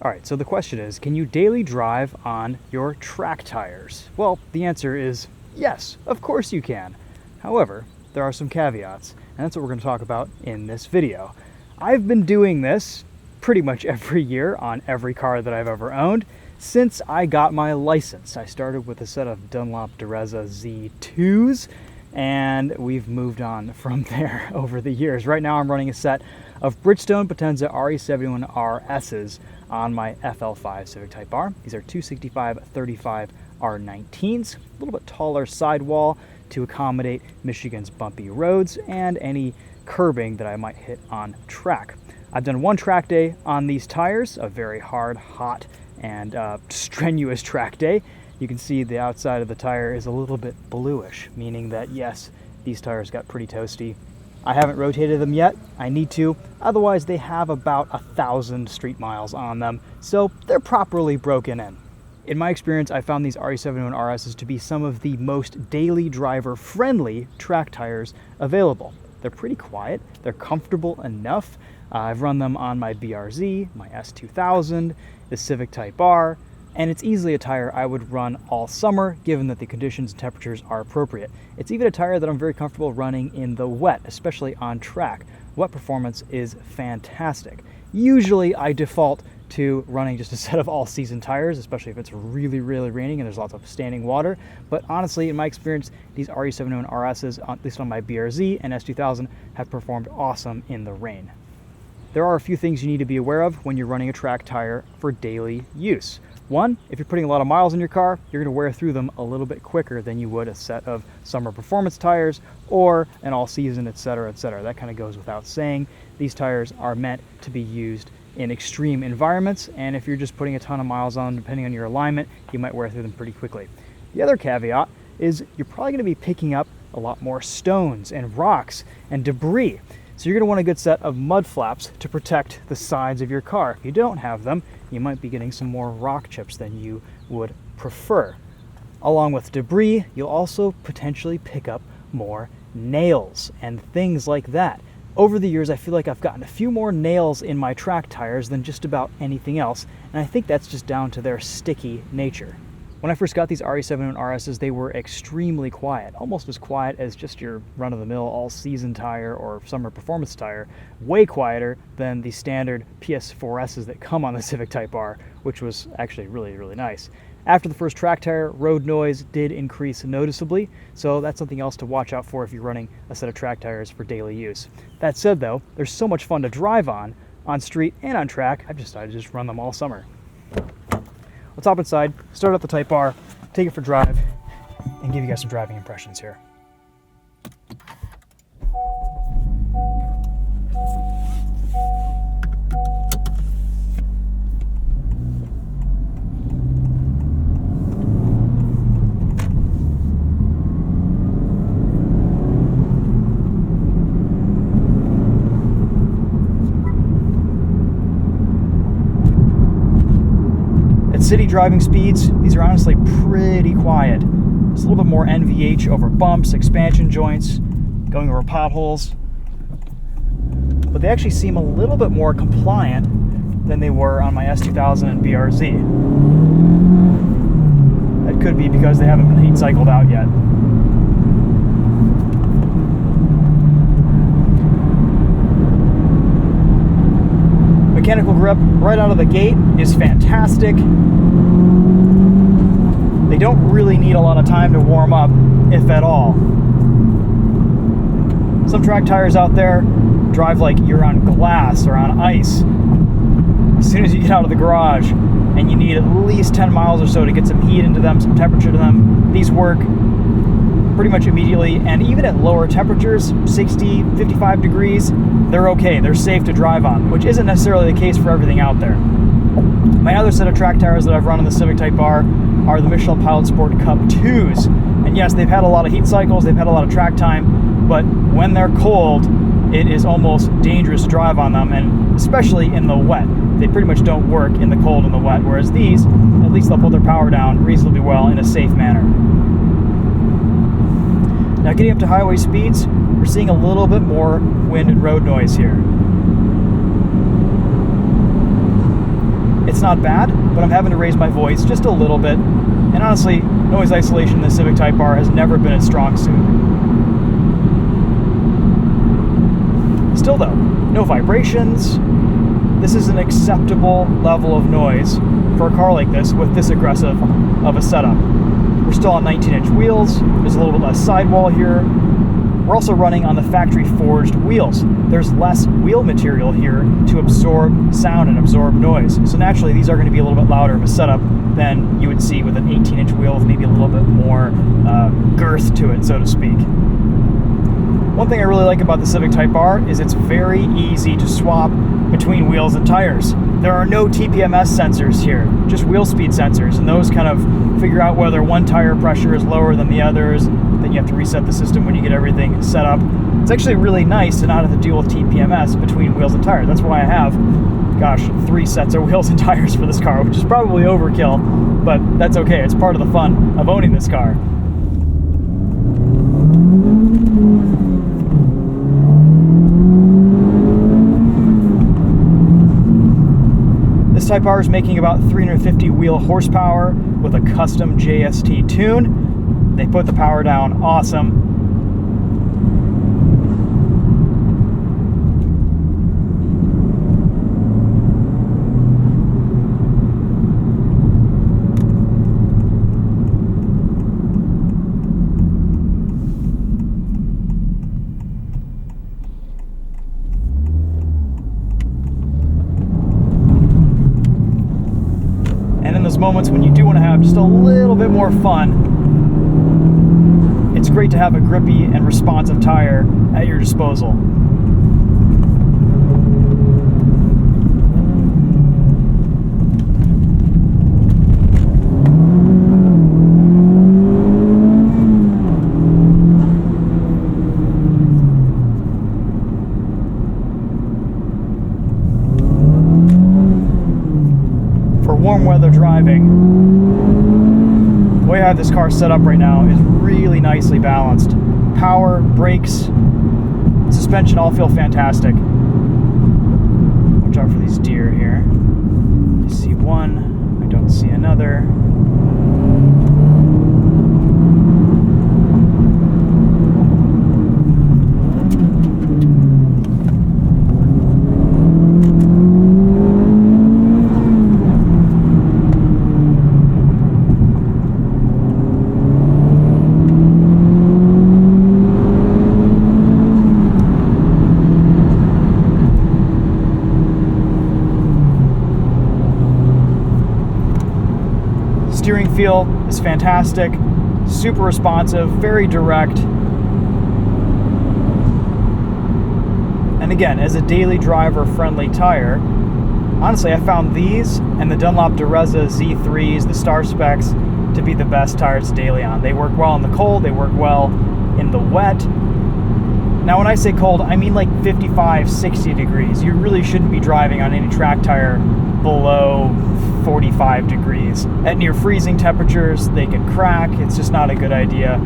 All right, so the question is, can you daily drive on your track tires? Well, the answer is yes, of course you can. However, there are some caveats, and that's what we're going to talk about in this video. I've been doing this pretty much every year on every car that I've ever owned since I got my license. I started with a set of Dunlop Dureza Z2s, and we've moved on from there over the years. Right now I'm running a set of Bridgestone Potenza RE-71RSs on my FL5 Civic Type R. These are 265/35 R19s, a little bit taller sidewall to accommodate Michigan's bumpy roads and any curbing that I might hit on track. I've done one track day on these tires, a very hard, hot, and strenuous track day. You can see the outside of the tire is a little bit bluish, meaning that yes, these tires got pretty toasty. I haven't rotated them yet. I need to. Otherwise, they have about 1,000 street miles on them, so they're properly broken in. In my experience, I found these RE-71RSs to be some of the most daily driver-friendly track tires available. They're pretty quiet. They're comfortable enough. I've run them on my BRZ, my S2000, the Civic Type R, and it's easily a tire I would run all summer, given that the conditions and temperatures are appropriate. It's even a tire that I'm very comfortable running in the wet, especially on track. Wet performance is fantastic. Usually I default to running just a set of all-season tires, especially if it's really, really raining and there's lots of standing water. But honestly, in my experience, these RE-71RSs, at least on my BRZ and S2000, have performed awesome in the rain. There are a few things you need to be aware of when you're running a track tire for daily use. One, if you're putting a lot of miles in your car, you're going to wear through them a little bit quicker than you would a set of summer performance tires or an all-season, etc., etc. That kind of goes without saying. These tires are meant to be used in extreme environments, and if you're just putting a ton of miles on, depending on your alignment, you might wear through them pretty quickly. The other caveat is you're probably going to be picking up a lot more stones and rocks and debris. So you're going to want a good set of mud flaps to protect the sides of your car. If you don't have them, you might be getting some more rock chips than you would prefer. Along with debris, you'll also potentially pick up more nails and things like that. Over the years, I feel like I've gotten a few more nails in my track tires than just about anything else, and I think that's just down to their sticky nature. When I first got these RE-71RSs, they were extremely quiet, almost as quiet as just your run-of-the-mill all-season tire or summer performance tire, way quieter than the standard PS4Ss that come on the Civic Type R, which was actually really, really nice. After the first track tire, road noise did increase noticeably, so that's something else to watch out for if you're running a set of track tires for daily use. That said though, they're so much fun to drive on street and on track, I've decided to just run them all summer. Let's hop inside, start up the Type R, take it for a drive, and give you guys some driving impressions here. City driving speeds, these are honestly pretty quiet. Just a little bit more NVH over bumps, expansion joints, going over potholes. But they actually seem a little bit more compliant than they were on my S2000 and BRZ. That could be because they haven't been heat cycled out yet. Mechanical grip right out of the gate is fantastic. They don't really need a lot of time to warm up, if at all. Some track tires out there drive like you're on glass or on ice. As soon as you get out of the garage and you need at least 10 miles or so to get some heat into them, some temperature to them, these work pretty much immediately, and even at lower temperatures, 60, 55 degrees, they're okay. They're safe to drive on, which isn't necessarily the case for everything out there. My other set of track tires that I've run on the Civic Type R are the Michelin Pilot Sport Cup 2s. And yes, they've had a lot of heat cycles, they've had a lot of track time, but when they're cold, it is almost dangerous to drive on them, and especially in the wet. They pretty much don't work in the cold and the wet, whereas these, at least they'll pull their power down reasonably well in a safe manner. Now getting up to highway speeds, we're seeing a little bit more wind and road noise here. it's not bad, but I'm having to raise my voice just a little bit. And honestly, noise isolation in the Civic Type R has never been its strong suit. Still though, no vibrations. This is an acceptable level of noise for a car like this with this aggressive of a setup. We're still on 19-inch wheels. There's a little bit less sidewall here. We're also running on the factory forged wheels. There's less wheel material here to absorb sound and absorb noise. So naturally, these are going to be a little bit louder of a setup than you would see with an 18-inch wheel with maybe a little bit more girth to it, so to speak. One thing I really like about the Civic Type R is it's very easy to swap between wheels and tires. There are no TPMS sensors here, just wheel speed sensors, and those kind of figure out whether one tire pressure is lower than the others. Then you have to reset the system when you get everything set up. It's actually really nice to not have to deal with TPMS between wheels and tires. That's why I have, 3 sets of wheels and tires for this car, which is probably overkill, but that's okay. It's part of the fun of owning this car. This Type R is making about 350 wheel horsepower with a custom JST tune. They put the power down awesome. And in those moments when you do want to have just a little bit more fun, it's great to have a grippy and responsive tire at your disposal. For warm weather driving, the way I have this car set up right now is really nicely balanced. Power, brakes, suspension all feel fantastic. Watch out for these deer here. I see one, I don't see another. Steering feel is fantastic, super responsive, very direct. And again, as a daily driver friendly tire, honestly I found these and the Dunlop Dureza Z3s, the Star Specs, to be the best tires daily on. They work well in the cold, they work well in the wet. Now when I say cold, I mean like 55, 60 degrees. You really shouldn't be driving on any track tire below 45 degrees. At near freezing temperatures, they can crack. It's just not a good idea,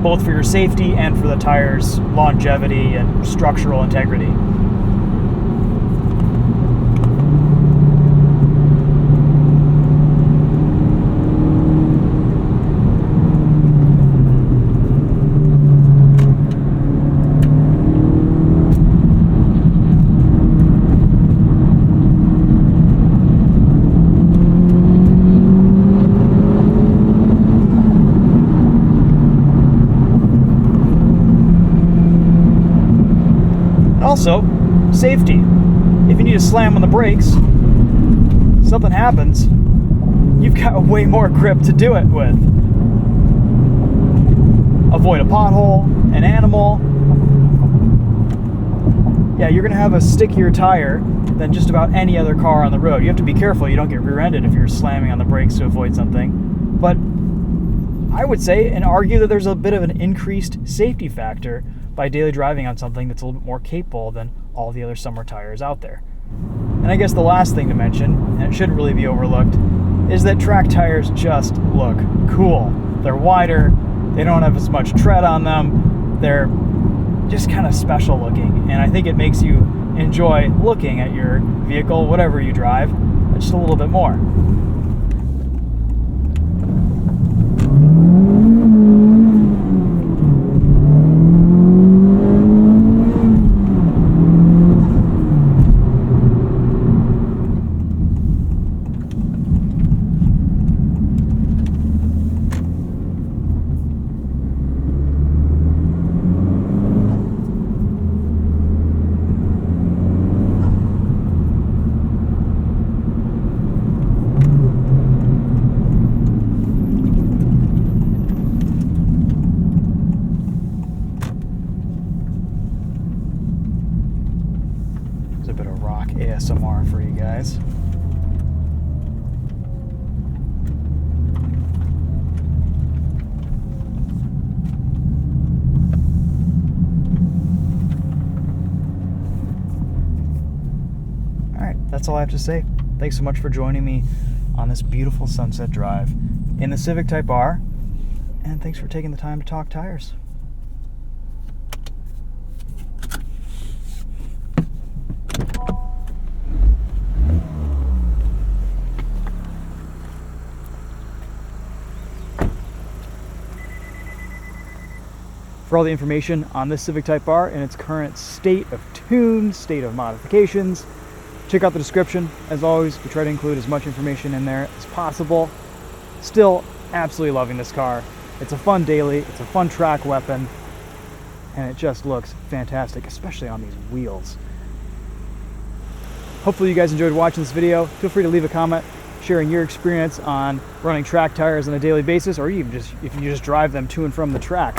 both for your safety and for the tire's longevity and structural integrity. Also, safety. If you need to slam on the brakes, something happens, you've got way more grip to do it with. Avoid a pothole, an animal. Yeah, you're gonna have a stickier tire than just about any other car on the road. You have to be careful you don't get rear-ended if you're slamming on the brakes to avoid something. But I would say and argue that there's a bit of an increased safety factor by daily driving on something that's a little bit more capable than all the other summer tires out there. And I guess the last thing to mention, and it shouldn't really be overlooked, is that track tires just look cool. They're wider, they don't have as much tread on them, they're just kind of special looking, and I think it makes you enjoy looking at your vehicle, whatever you drive, just a little bit more. A bit of rock ASMR for you guys. All right, that's all I have to say. Thanks so much for joining me on this beautiful sunset drive in the Civic Type R, and thanks for taking the time to talk tires. For all the information on this Civic Type R and its current state of tune, state of modifications, check out the description. As always, we try to include as much information in there as possible. Still absolutely loving this car. It's a fun daily, it's a fun track weapon, and it just looks fantastic, especially on these wheels. Hopefully you guys enjoyed watching this video. Feel free to leave a comment sharing your experience on running track tires on a daily basis, or even just if you just drive them to and from the track.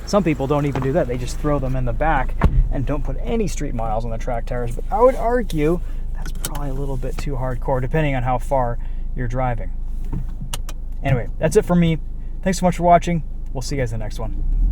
Some people don't even do that. They just throw them in the back and don't put any street miles on the track tires. But I would argue that's probably a little bit too hardcore, depending on how far you're driving. Anyway, that's it from me. Thanks so much for watching. We'll see you guys in the next one.